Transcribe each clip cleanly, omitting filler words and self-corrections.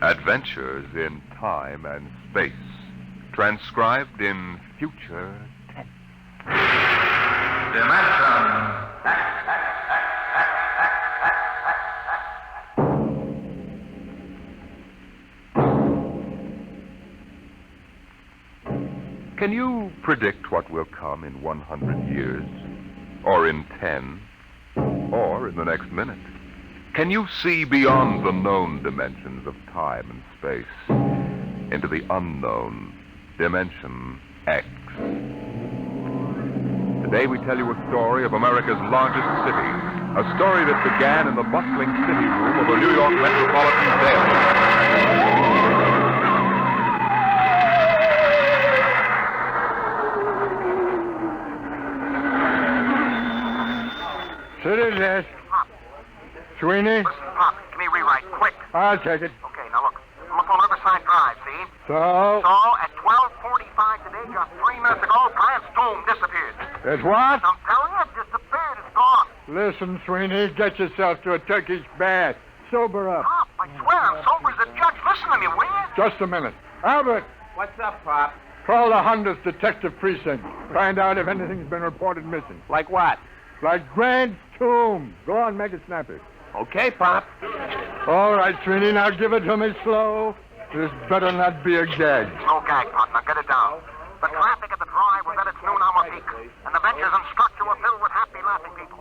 Adventures in Time and Space, transcribed in future tense. Dimension. Can you predict what will come in 100 years? Or in 10? Or in the next minute? Can you see beyond the known dimensions of time and space into the unknown dimension X? Today we tell you a story of America's largest city, a story that began in the bustling city room of a New York metropolitan jail. City desk. Pop. Sweeney? Listen, Pop, give me a rewrite, quick. I'll take it. Okay, now look. I'm up on Riverside Drive, see? So? So, at 12:45 today, just 3 minutes ago, Grant's tomb disappeared. It's what? I'm telling you, it disappeared. It's gone. Listen, Sweeney, get yourself to a Turkish bath. Sober up. Pop, I swear, I'm sober as a judge. Listen to me, will you? Just a minute. Albert, What's up, Pop? call the Honda's detective precinct. Find out if anything's been reported missing. Like what? Like Grant's tomb. Go on, make it snappy. Okay, Pop. All right, Sweeney, now give it to me slow. This better not be a gag. No gag, Pop. Now get it down. The traffic at the drive was at its noon hour peak, and the benches and structure were filled with happy, laughing people.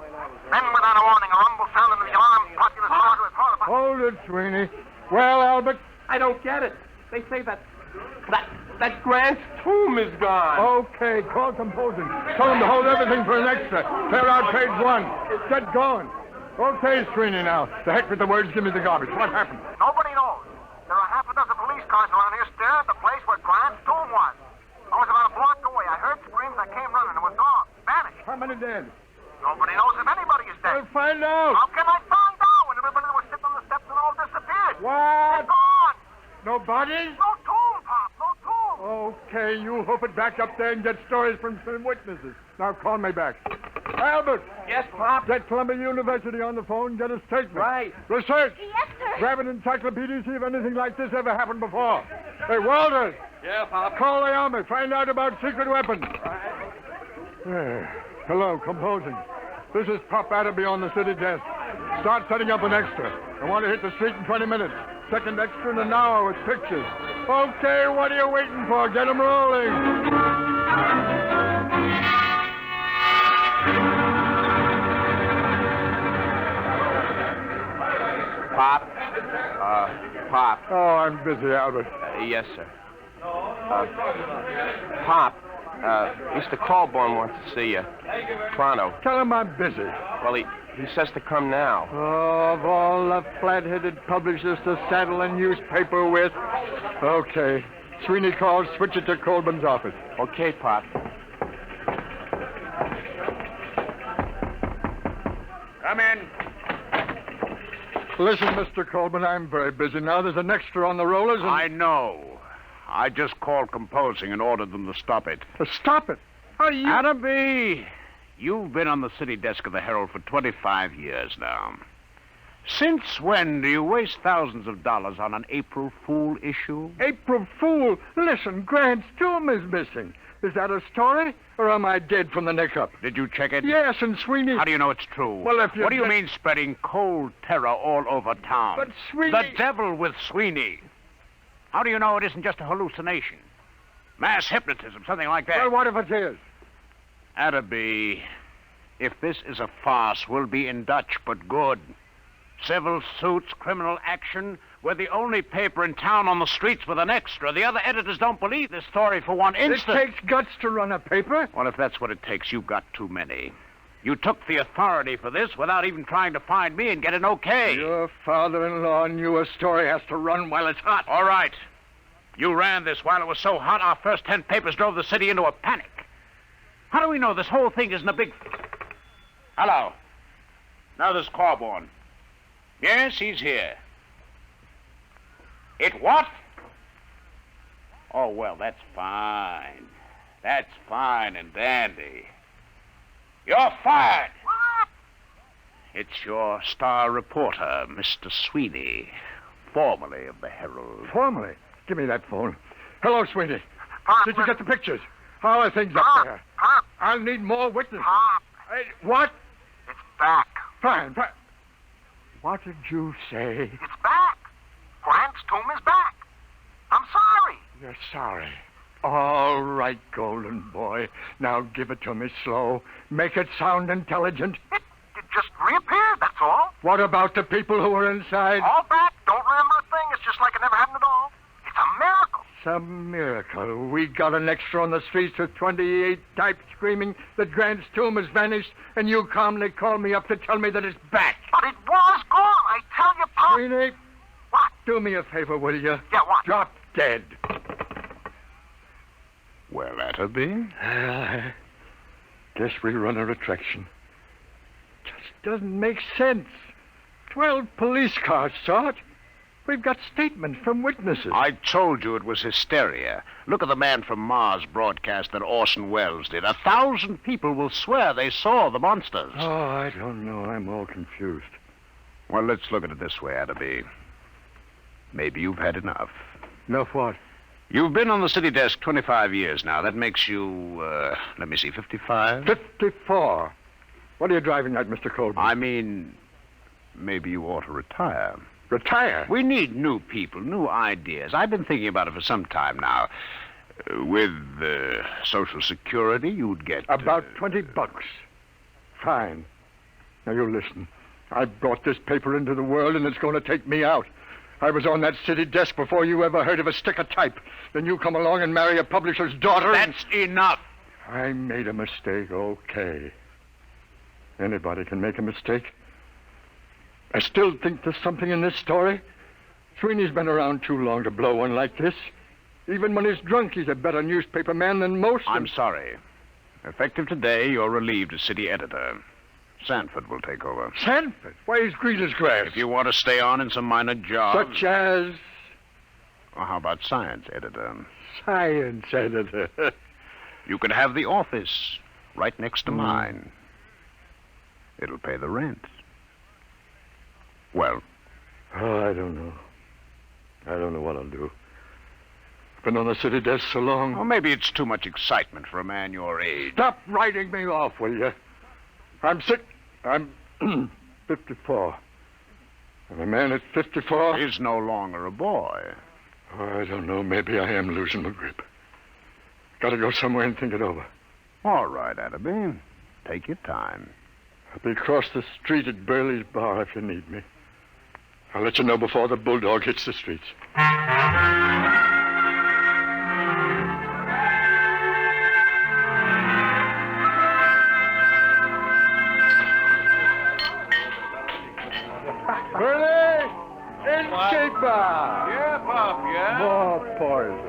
Then, without a warning, a rumble sounded and the alarmed populace started with horrified... Hold it, Sweeney. Well, Albert? I don't get it. They say that Grant's tomb is gone. Okay, call composing. Tell them to hold everything for an extra. Clear out page 1. Get going. Okay, Sweeney, now. To heck with the words, give me the garbage. What happened? Nobody knows. There are half a dozen police cars around here staring at the place where Grant's tomb was. I was about a block away. I heard screams. I came running. It was gone. Vanished. How many dead? Nobody knows if anybody is dead. I'll find out. How can I find out when everybody that was sitting on the steps and all disappeared? What? It's gone. No bodies? No tomb, Pop. No tomb. Okay, you hoof it back up there and get stories from some witnesses. Now call me back. Albert, Yes, Pop. get Columbia University on the phone. Get a statement. Right. Research. Yes, sir. Grab an encyclopedia, see if anything like this ever happened before. Hey, Walters, Yeah, Pop. call the army. Find out about secret weapons. Hello, composing. This is Pop Adderby on the city desk. Start setting up an extra. I want to hit the street in 20 minutes. Second extra in an hour with pictures. Okay, what are you waiting for? Get 'em rolling. Pop. Pop. Oh, I'm busy, Albert. Yes, sir. Pop. Mr. Colborne wants to see you. Pronto. Tell him I'm busy. Well, he says to come now. Oh, of all the flat-headed publishers to saddle a newspaper with. Okay. Sweeney calls, switch it to Colburn's office. Okay, Pop. Come in. Listen, Mr. Colburn, I'm very busy now. There's an extra on the rollers and... I know. I just called composing and ordered them to stop it. Stop it. Are you... Adderby, you've been on the city desk of the Herald for 25 years now. Since when do you waste thousands of dollars on an April Fool issue? April Fool. Listen, Grant's tomb is missing. Is that a story? Or am I dead from the neck up? Did you check it? Yes, and Sweeney... How do you know it's true? Well, if you... What do you mean spreading cold terror all over town? But Sweeney... The devil with Sweeney. How do you know it isn't just a hallucination? Mass hypnotism, something like that. Well, what if it is? Adderby, if this is a farce, we'll be in Dutch, but good. Civil suits, criminal action. We're the only paper in town on the streets with an extra. The other editors don't believe this story for one instant. It takes guts to run a paper. Well, if that's what it takes, you've got too many. You took the authority for this without even trying to find me and get an okay. Your father-in-law knew a story has to run while it's hot. All right. You ran this while it was so hot, our first 10 papers drove the city into a panic. How do we know this whole thing isn't a big... Hello. Now there's Corborn. Yes, he's here. It what? Oh, well, that's fine. That's fine and dandy. You're fired. What? It's your star reporter, Mr. Sweeney. formerly of the Herald. Formally? Give me that phone. Hello, Sweeney. Pop, Did you get the pictures? How are things up Pop, there? Pop, I'll need more witnesses. Pop. Hey, what? It's back. Fine. What did you say? It's back. Grant's tomb is back. I'm sorry. You're sorry. All right, golden boy. Now give it to me slow. Make it sound intelligent. It just reappeared, that's all. What about the people who were inside? All back. Don't remember a thing. It's just like it never happened at all. It's a miracle. Some miracle. We got an extra on the streets with 28 types screaming that Grant's tomb has vanished, and you calmly call me up to tell me that it's back. But it was gone. I tell you, Pop. Sweeney, What? do me a favor, will you? Yeah, what? Drop dead. Well, Atterby. Guess we run a attraction. Just doesn't make sense. 12 police cars saw it. We've got statements from witnesses. I told you it was hysteria. Look at the man from Mars broadcast that Orson Welles did. 1,000 people will swear they saw the monsters. Oh, I don't know. I'm all confused. Well, let's look at it this way, Atterby. Maybe you've had enough. Enough what? You've been on the city desk 25 years now. That makes you, 55? 54. What are you driving at, Mr. Colby? I mean, maybe you ought to retire. Retire? We need new people, new ideas. I've been thinking about it for some time now. With Social Security, you'd get... About $20. Fine. Now, you listen. I brought this paper into the world, and it's going to take me out. I was on that city desk before you ever heard of a stick of type. Then you come along and marry a publisher's daughter. That's enough. I made a mistake, okay. Anybody can make a mistake. I still think there's something in this story. Sweeney's been around too long to blow one like this. Even when he's drunk, he's a better newspaper man than most. I'm sorry. Effective today, you're relieved as city editor. Sanford will take over. Sanford? Why, he's green as grass. If you want to stay on in some minor job... Such as... Well, how about science editor? Science editor. You could have the office right next to mine. It'll pay the rent. Well? Oh, I don't know. I don't know what I'll do. Been on the city desk so long. Well, maybe it's too much excitement for a man your age. Stop writing me off, will you? I'm sick. I'm 54. And a man at 54... Is no longer a boy. Oh, I don't know. Maybe I am losing my grip. Gotta go somewhere and think it over. All right, Atterby. Take your time. I'll be across the street at Burley's bar if you need me. I'll let you know before the bulldog hits the streets. Burley! Innkeeper! Yeah, Pop, yeah? More poison.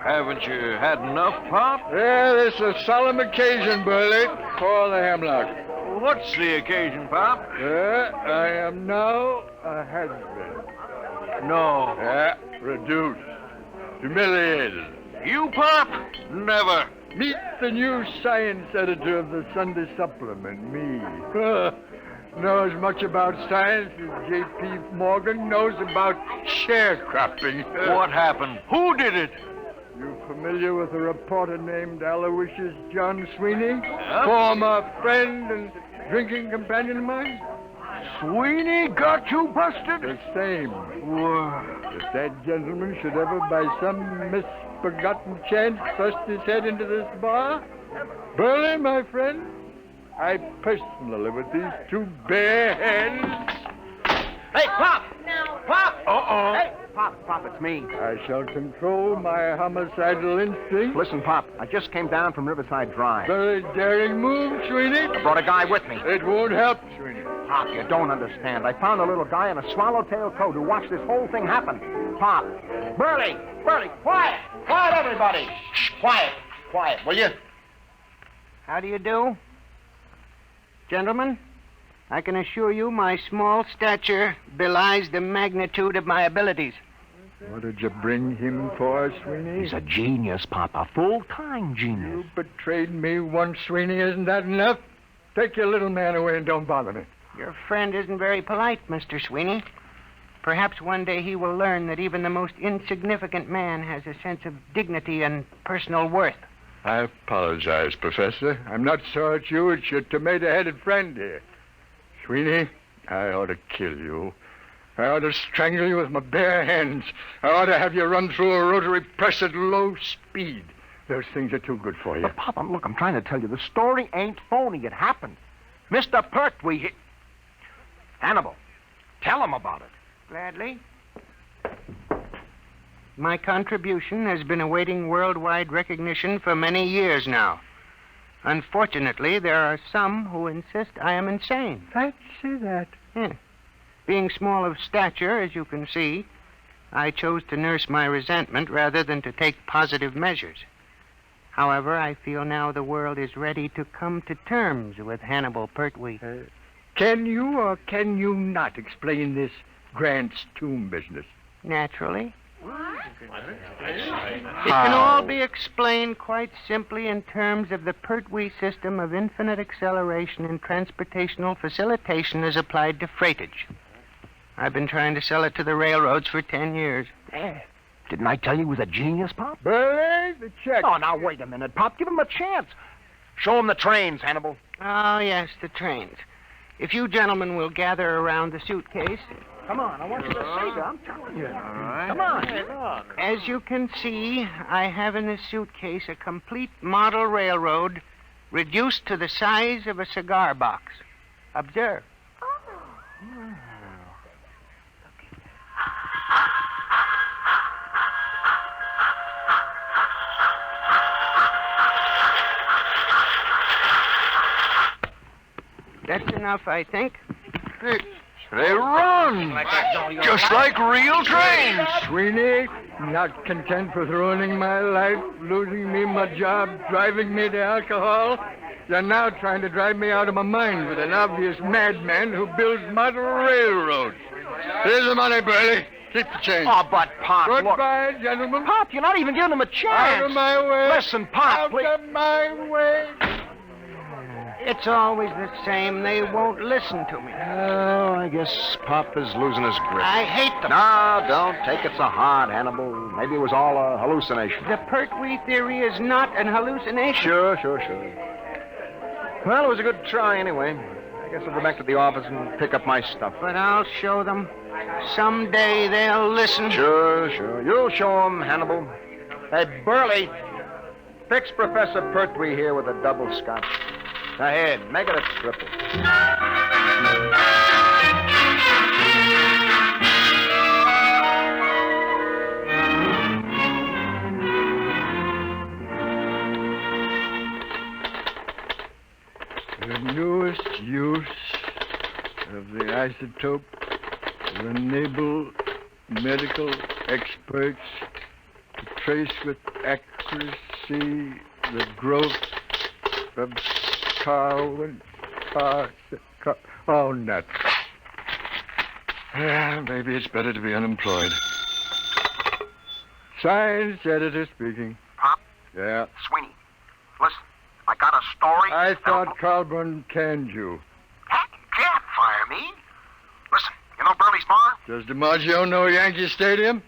Haven't you had enough, Pop? Yeah, this is a solemn occasion, Burley. Pour the hemlock. What's the occasion, Pop? I am now a husband. No. Yeah, reduced. Humiliated. You, Pop? Never. Meet the new science editor of the Sunday Supplement, me. Know as much about science as J.P. Morgan knows about sharecropping. What happened? Who did it? You familiar with a reporter named Aloysius John Sweeney? Former friend and drinking companion of mine? Sweeney got you busted? The same. If that gentleman should ever, by some misforgotten chance, thrust his head into this bar, Burley, my friend, I personally, with these two bare hands... Hey, Pop! Pop! Uh-oh. Hey, Pop, it's me. I shall control my homicidal instinct. Listen, Pop, I just came down from Riverside Drive. Very daring move, Sweeney. I brought a guy with me. It won't help, Sweeney. Pop, you don't understand. I found a little guy in a swallowtail coat who watched this whole thing happen. Pop. Burley, quiet! Quiet, everybody! Shh, quiet, will you? How do you do? Gentlemen, I can assure you my small stature belies the magnitude of my abilities. What did you bring him for, Sweeney? He's a genius, Pop, a full-time genius. You betrayed me once, Sweeney. Isn't that enough? Take your little man away and don't bother me. Your friend isn't very polite, Mr. Sweeney. Perhaps one day he will learn that even the most insignificant man has a sense of dignity and personal worth. I apologize, Professor. I'm not so at you. It's your tomato-headed friend here. Sweeney, I ought to kill you. I ought to strangle you with my bare hands. I ought to have you run through a rotary press at low speed. Those things are too good for you. But, Papa, look, I'm trying to tell you, the story ain't phony. It happened. Mr. Pertwee, Hannibal, tell him about it. Gladly. My contribution has been awaiting worldwide recognition for many years now. Unfortunately, there are some who insist I am insane. Fancy that. Yeah. Being small of stature, as you can see, I chose to nurse my resentment rather than to take positive measures. However, I feel now the world is ready to come to terms with Hannibal Pertwee. Can you or can you not explain this Grant's tomb business? Naturally. It can all be explained quite simply in terms of the Pertwee system of infinite acceleration and transportational facilitation as applied to freightage. I've been trying to sell it to the railroads for 10 years. Didn't I tell you he was a genius, Pop? Burley, the check. Oh, now, wait a minute, Pop. Give him a chance. Show him the trains, Hannibal. Oh, yes, the trains. If you gentlemen will gather around the suitcase... Come on, I want you to see that. I'm telling you. All right. Come on. Hey, look. As you can see, I have in this suitcase a complete model railroad reduced to the size of a cigar box. Observe. That's enough, I think. They run. Just like real trains. Sweeney, not content with ruining my life, losing me my job, driving me to alcohol, you're now trying to drive me out of my mind with an obvious madman who builds model railroads. Here's the money, Burley. Keep the change. Oh, but, Pop, look. Goodbye, gentlemen. Pop, you're not even giving him a chance. Out of my way. Listen, Pop, Out please. of my way. It's always the same. They won't listen to me. Oh, I guess Pop is losing his grip. I hate them. No, don't take it so hard, Hannibal. Maybe it was all a hallucination. The Pertwee theory is not an hallucination. Sure. Well, it was a good try anyway. I guess I'll go back to the office and pick up my stuff. But I'll show them. Someday they'll listen. Sure. You'll show them, Hannibal. Hey, Burley, fix Professor Pertwee here with a double scotch. Ahead, make it a triple. The newest use of the isotope will enable medical experts to trace with accuracy the growth of Oh, nuts. Yeah, maybe it's better to be unemployed. Science editor speaking. Pop? Yeah. Sweeney, listen, I got a story. I thought Colburn canned you. Can't fire me. Listen, you know Burley's bar? Does DiMaggio know Yankee Stadium?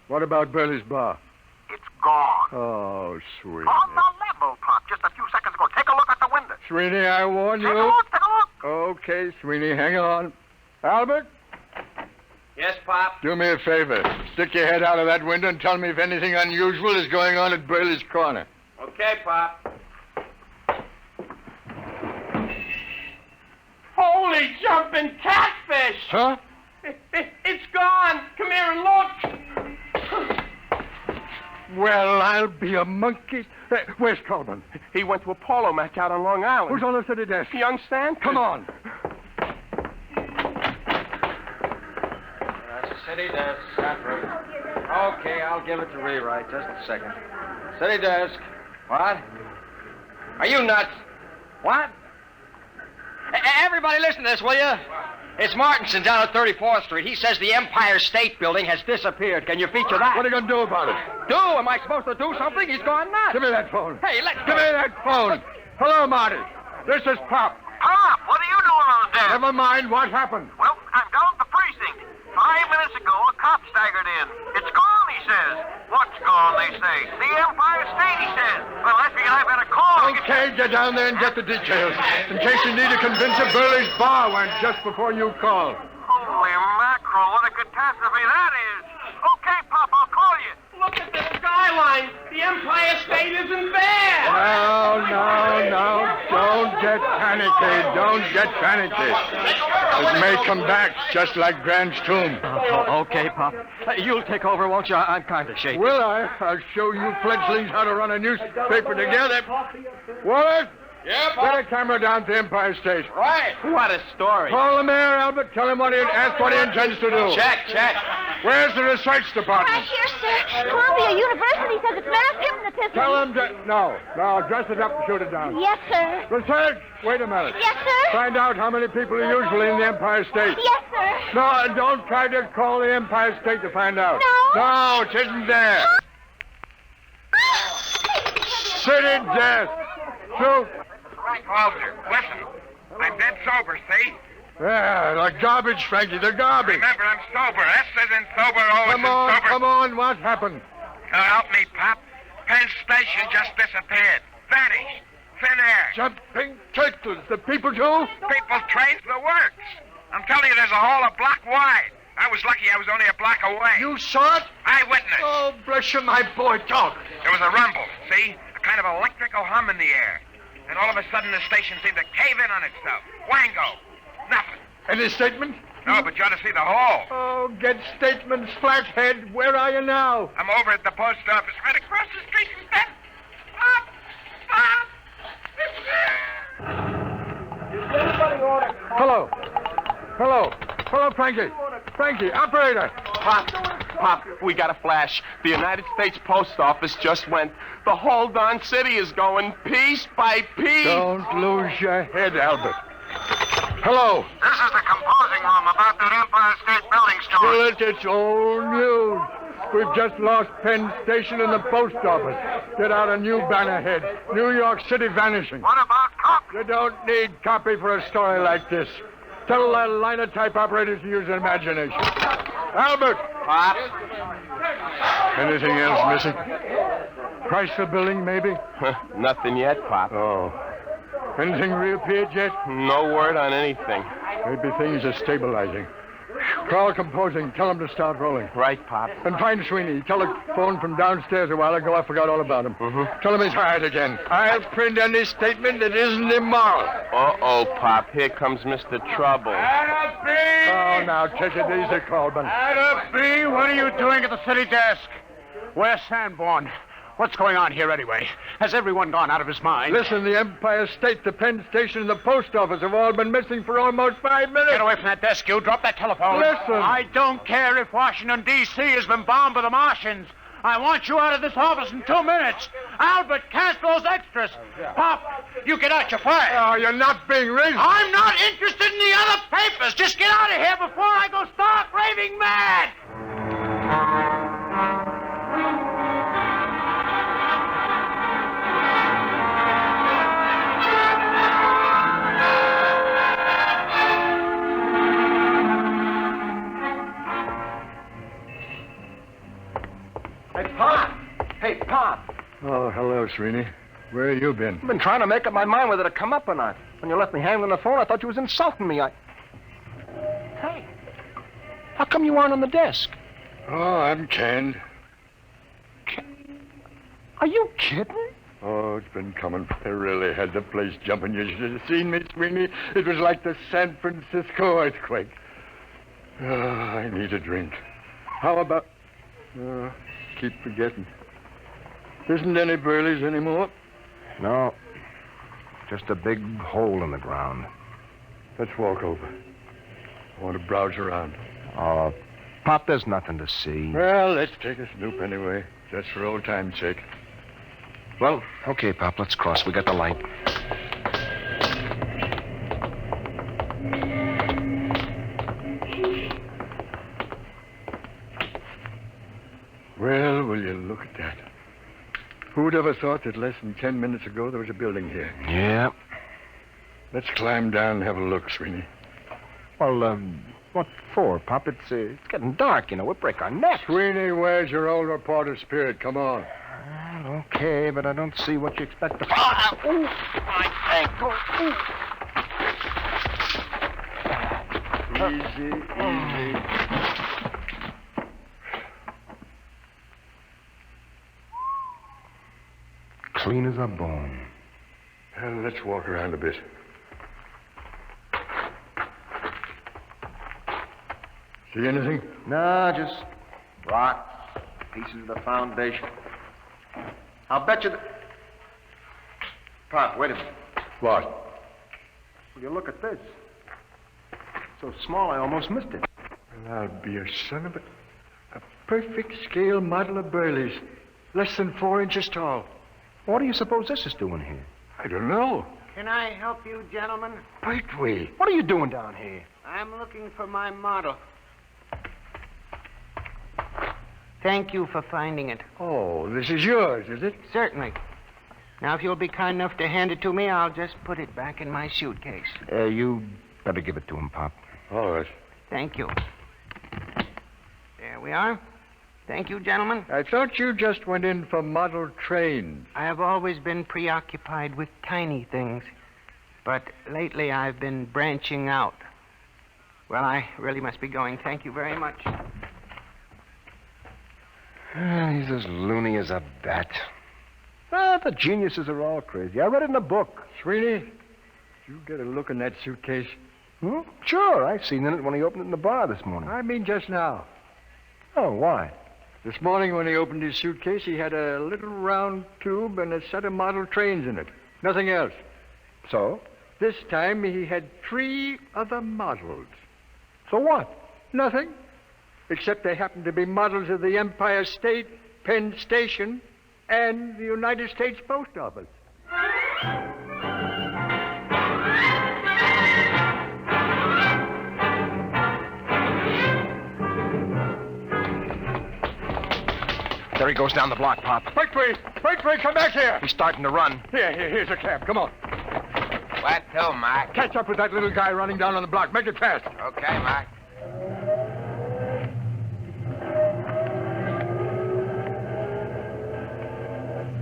What about Burley's bar? It's gone. Oh, sweet. On the level, Pop, just a few seconds ago. Take a look at the window. Sweeney, I warn you. Take a look. Okay, Sweeney, hang on. Albert? Yes, Pop? Do me a favor. Stick your head out of that window and tell me if anything unusual is going on at Burley's corner. Okay, Pop. Holy jumping catfish! Huh? It's gone! Come here and look! Well, I'll be a monkey. Where's Colburn? He went to a polo match out on Long Island. Who's on the city desk? Young Stan? Come on. City desk, Okay, I'll give it to rewrite. Just a second. City desk. What? Are you nuts? What? Everybody listen to this, will you? It's Martinson down at 34th Street. He says the Empire State Building has disappeared. Can you feature that? What are you going to do about it? Do? Am I supposed to do something? He's gone nuts. Give me that phone. Hey, let's Give me that phone. Hello, Marty. This is Pop. Pop, what are you doing on the desk? Never mind what happened. Well, I'm down at the precinct. 5 minutes went in. It's gone, he says. What's gone, they say? The Empire State, he says. Well, Lefty and I better call. Okay, get down there and get the details. In case you need to convince a Burley's bar went just before you call. Holy mackerel, what a catastrophe that is. Okay, Pop, I'll call you. Look at the skyline. The Empire State isn't there. No. Don't get panicky. Don't get panicky. It may come back just like Grant's tomb. Okay, Pop. You'll take over, won't you? I'm kind of shaky. Will I? I'll show you fledglings how to run a newspaper together. Wallace? Yeah, Get a camera down to Empire State. Right. What a story. Call the mayor, Albert. Tell him ask what he intends to do. Check. Where's the research department? Right here, sir. Columbia University says it's mass hypnotism. Tell him to... No, dress it up and shoot it down. Yes, sir. Research! Wait a minute. Yes, sir. Find out how many people are usually in the Empire State. Yes, sir. No, don't try to call the Empire State to find out. No? No, it isn't there. City desk. Shoot. Right, Walter, listen. I'm dead sober, see? Yeah, the garbage, Frankie, the garbage. Remember, I'm sober. S isn't sober, O isn't sober. Come on, what happened? Help me, Pop. Penn Station just disappeared. Vanished. Thin air. Jumping turtles, the people too? People trained the works. I'm telling you, there's a hole a block wide. I was lucky I was only a block away. You saw it? Eyewitness. Oh, bless you, my boy, talk. There was a rumble, see? A kind of electrical hum in the air. And all of a sudden, the station seemed to cave in on itself. Wango. Nothing. Any statement? No, but you ought to see the hole. Oh, get statements, flathead. Where are you now? I'm over at the post office, right across the street from Tenn. Hello, Frankie. Frankie, operator. Pop, we got a flash. The United States Post Office just went. The whole darn city is going piece by piece. Don't lose your head, Albert. Hello. This is the composing room about that Empire State Building story. Well, it's old news. We've just lost Penn Station and the post office. Get out a new banner head. New York City vanishing. What about copy? You don't need copy for a story like this. Tell the linotype operators to use their imagination. Albert! Pop? Anything else missing? Price of building, maybe? Nothing yet, Pop. Oh. Anything reappeared yet? No word on anything. Maybe things are stabilizing. Call composing. Tell them to start rolling. Right, Pop. And find Sweeney. He telephoned from downstairs a while ago. I forgot all about him. Tell him he's hired again. I'll print any statement that isn't immoral. Uh-oh, Pop. Here comes Mr. Trouble. Oh, now take it easy, Colburn. Adam B., what are you doing at the city desk? Where's Sanborn? What's going on here anyway? Has everyone gone out of his mind? Listen, the Empire State, the Penn Station, and the post office have all been missing for almost 5 minutes. Get away from that desk, you. Drop that telephone. Listen. I don't care if Washington, D.C. has been bombed by the Martians. I want you out of this office in 2 minutes. Albert, cast those extras. Pop, you get out, you're fired. Oh, you're not being reasonable. I'm not interested in the other papers. Just get out of here before I go stark raving mad. Hey, Pop. Oh, hello, Sreeny. Where have you been? I've been trying to make up my mind whether to come up or not. When you left me hanging on the phone, I thought you was insulting me. Hey, how come you aren't on the desk? Oh, I'm canned. Are you kidding? Oh, it's been coming. They really had the place jumping. You should have seen me, Sweeney. It was like the San Francisco earthquake. Oh, I need a drink. How about... keep forgetting. Isn't any Burleys anymore? No. Just a big hole in the ground. Let's walk over. I want to browse around. Oh, Pop, there's nothing to see. Well, let's take a snoop anyway. Just for old time's sake. Well, okay, Pop, let's cross. We got the light. Well, will you look at that? Who'd ever thought that less than 10 minutes ago there was a building here? Yeah. Let's climb down and have a look, Sweeney. Well, What for, Pop? It's getting dark, you know. We'll break our necks. Sweeney, where's your old reporter spirit? Come on. Well, okay, but I don't see what you expect to... Ooh, my ankle. Easy, easy. Clean as a bone. Well, let's walk around a bit. See anything? No, just rocks, pieces of the foundation. I'll bet you that... Pop, wait a minute. What? Will you look at this? So small, I almost missed it. Well, I'll be a son of a perfect scale model of Burley's. Less than 4 inches tall. What do you suppose this is doing here? I don't know. Can I help you, gentlemen? Pertwee. What are you doing down here? I'm looking for my model. Thank you for finding it. Oh, this is yours, is it? Certainly. Now, if you'll be kind enough to hand it to me, I'll just put it back in my suitcase. You better give it to him, Pop. All right. Thank you. There we are. Thank you, gentlemen. I thought you just went in for model trains. I have always been preoccupied with tiny things, but lately I've been branching out. Well, I really must be going. Thank you very much. He's as loony as a bat. The geniuses are all crazy. I read it in a book. Sweeney, you get a look in that suitcase? Sure, I seen it when he opened it in the bar this morning. I mean just now. Oh, why? This morning when he opened his suitcase, he had a little round tube and a set of model trains in it. Nothing else. So? This time he had 3 other models. So what? Nothing. Except they happen to be models of the Empire State, Penn Station, and the United States Post Office. There he goes down the block, Pop. Pertwee, come back here. He's starting to run. Here's a cab. Come on. What to, Mac? Catch up with that little guy running down on the block. Make it fast. Okay, Mac.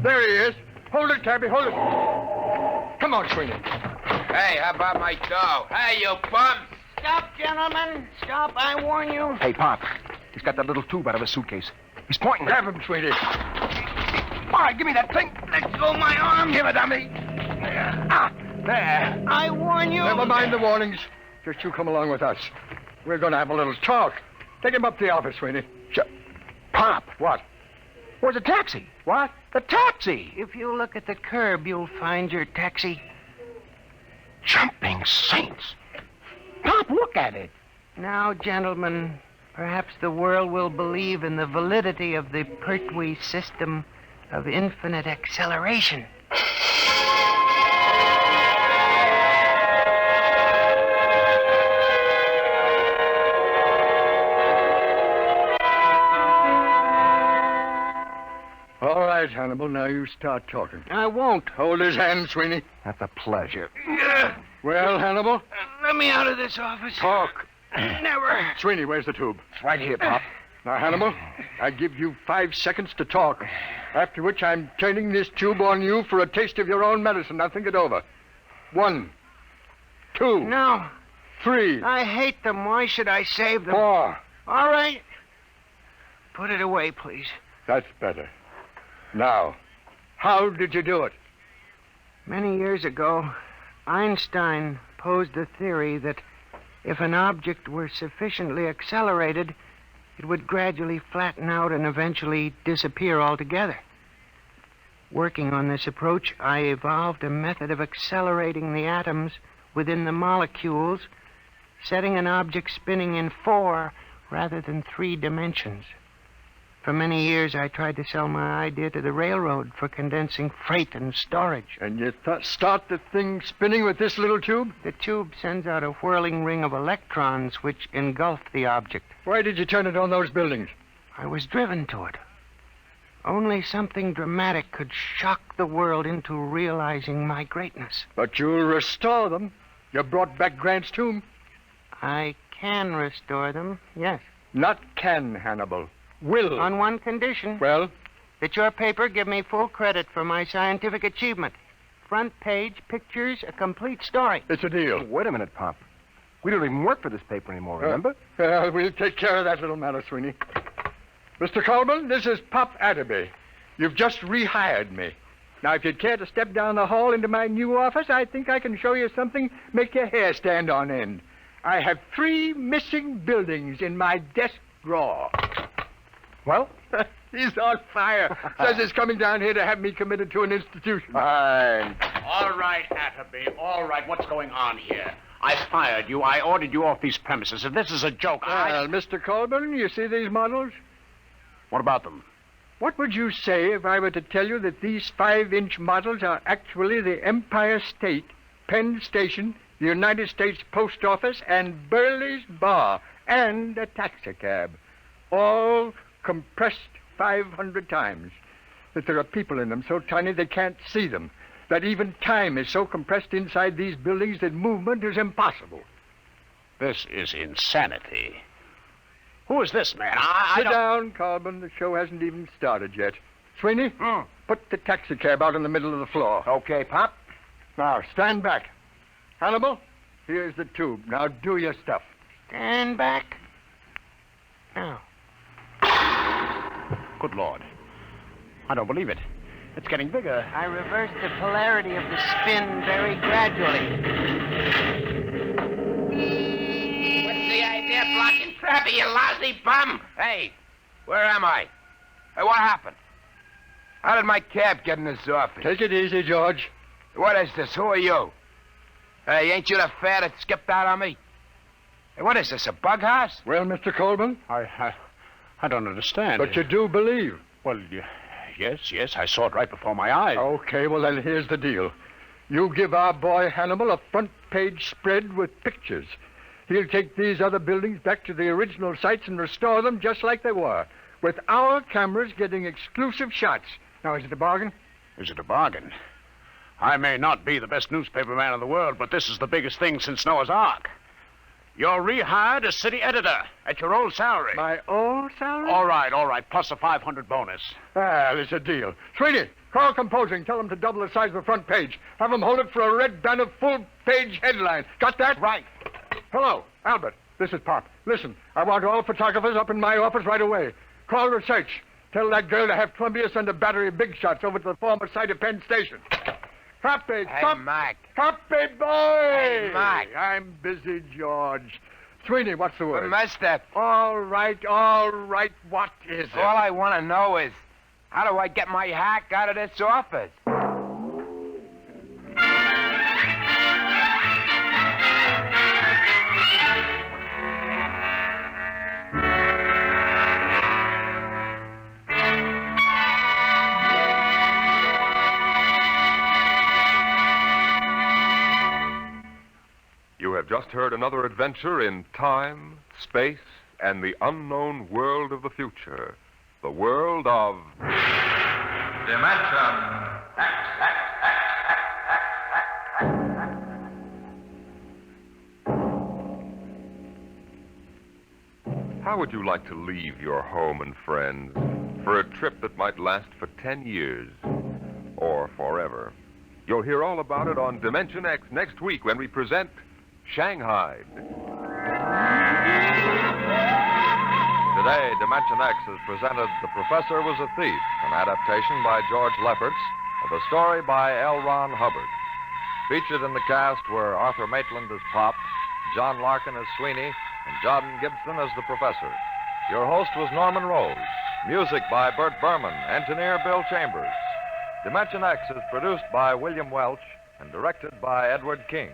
There he is. Hold it, cabby, hold it. Come on, Sweeney. Hey, how about my dough? Hey, you bums! Stop, gentlemen. Stop, I warn you. Hey, Pop. He's got that little tube out of his suitcase. He's pointing. Grab him, Sweeney. All right, give me that thing. Let go of my arm. Give it to me. There. I warn you. Never mind the warnings. Just you come along with us. We're going to have a little talk. Take him up to the office, Sweeney. Pop. What? Where's the taxi? What? The taxi. If you look at the curb, you'll find your taxi. Jumping saints. Pop, look at it. Now, gentlemen, perhaps the world will believe in the validity of the Pertwee system of infinite acceleration. All right, Hannibal, now you start talking. I won't. Hold his hand, Sweeney. That's a pleasure. Well, Hannibal? Let me out of this office. Talk. Never. Sweeney, where's the tube? It's right here, Pop. Now, Hannibal, I give you 5 seconds to talk, after which I'm turning this tube on you for a taste of your own medicine. Now, think it over. 1, 2, No. 3, I hate them. Why should I save them? 4. All right. Put it away, please. That's better. Now, how did you do it? Many years ago, Einstein posed the theory that if an object were sufficiently accelerated, it would gradually flatten out and eventually disappear altogether. Working on this approach, I evolved a method of accelerating the atoms within the molecules, setting an object spinning in 4 rather than 3 dimensions. For many years, I tried to sell my idea to the railroad for condensing freight and storage. And you start the thing spinning with this little tube? The tube sends out a whirling ring of electrons which engulf the object. Why did you turn it on those buildings? I was driven to it. Only something dramatic could shock the world into realizing my greatness. But you'll restore them. You brought back Grant's tomb. I can restore them, yes. Not can, Hannibal. Will. On one condition. Well? That your paper give me full credit for my scientific achievement. Front page, pictures, a complete story. It's a deal. Oh, wait a minute, Pop. We don't even work for this paper anymore, remember? We'll take care of that little matter, Sweeney. Mr. Coleman, this is Pop Atterby. You've just rehired me. Now, if you'd care to step down the hall into my new office, I think I can show you something make your hair stand on end. I have 3 missing buildings in my desk drawer. Well? He's on fire. Says he's coming down here to have me committed to an institution. Fine. All right, Atterby. All right. What's going on here? I fired you. I ordered you off these premises. If this is a joke, Well, Mr. Colburn, you see these models? What about them? What would you say if I were to tell you that these 5-inch models are actually the Empire State, Penn Station, the United States Post Office, and Burley's Bar, and a taxicab, all compressed 500 times, that there are people in them so tiny they can't see them, that even time is so compressed inside these buildings that movement is impossible. This is insanity. Who is this man? Sit down, Colburn. The show hasn't even started yet. Sweeney, put the taxicab out in the middle of the floor. Okay, Pop. Now, stand back. Hannibal, here's the tube. Now, do your stuff. Stand back. Now. Good Lord. I don't believe it. It's getting bigger. I reversed the polarity of the spin very gradually. What's the idea, Bloch and Trappy, you lousy bum? Hey, where am I? Hey, what happened? How did my cab get in this office? Take it easy, George. What is this? Who are you? Hey, ain't you the fare that skipped out on me? Hey, what is this, a bug house? Well, Mr. Colburn? I don't understand. But you do believe. Well, yes, I saw it right before my eyes. Okay, well, then here's the deal. You give our boy Hannibal a front-page spread with pictures. He'll take these other buildings back to the original sites and restore them just like they were, with our cameras getting exclusive shots. Now, is it a bargain? Is it a bargain? I may not be the best newspaper man in the world, but this is the biggest thing since Noah's Ark. You're rehired as city editor at your old salary. My old salary? All right, plus a 500 bonus. Ah, there's a deal. Sweeney, call composing. Tell them to double the size of the front page. Have them hold it for a red banner full-page headline. Got that? Right. Hello, Albert. This is Pop. Listen, I want all photographers up in my office right away. Call research. Tell that girl to have Columbia send a battery of big shots over to the former site of Penn Station. Copy, Mac. Copy, boy! Hey, Mac. I'm busy, George. Sweeney, what's the word? Messed up. All right. What is it? All I want to know is, how do I get my hack out of this office? You have just heard another adventure in time, space, and the unknown world of the future. The world of... Dimension X. How would you like to leave your home and friends for a trip that might last for 10 years or forever? You'll hear all about it on Dimension X next week when we present Shanghai. Today, Dimension X has presented The Professor Was a Thief, an adaptation by George Lefferts of a story by L. Ron Hubbard. Featured in the cast were Arthur Maitland as Pop, John Larkin as Sweeney, and John Gibson as the Professor. Your host was Norman Rose. Music by Bert Berman, engineer Bill Chambers. Dimension X is produced by William Welch and directed by Edward King.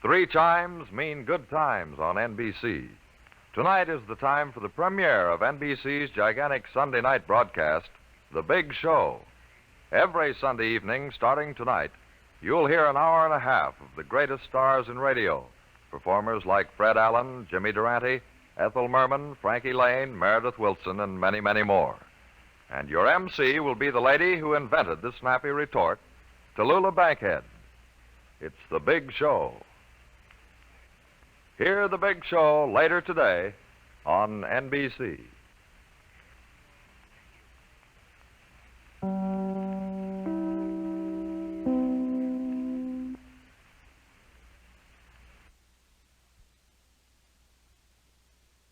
3 chimes mean good times on NBC. Tonight is the time for the premiere of NBC's gigantic Sunday night broadcast, The Big Show. Every Sunday evening, starting tonight, you'll hear an hour and a half of the greatest stars in radio. Performers like Fred Allen, Jimmy Durante, Ethel Merman, Frankie Lane, Meredith Wilson, and many, many more. And your MC will be the lady who invented the snappy retort, Tallulah Bankhead. It's The Big Show. Hear The Big Show later today on NBC.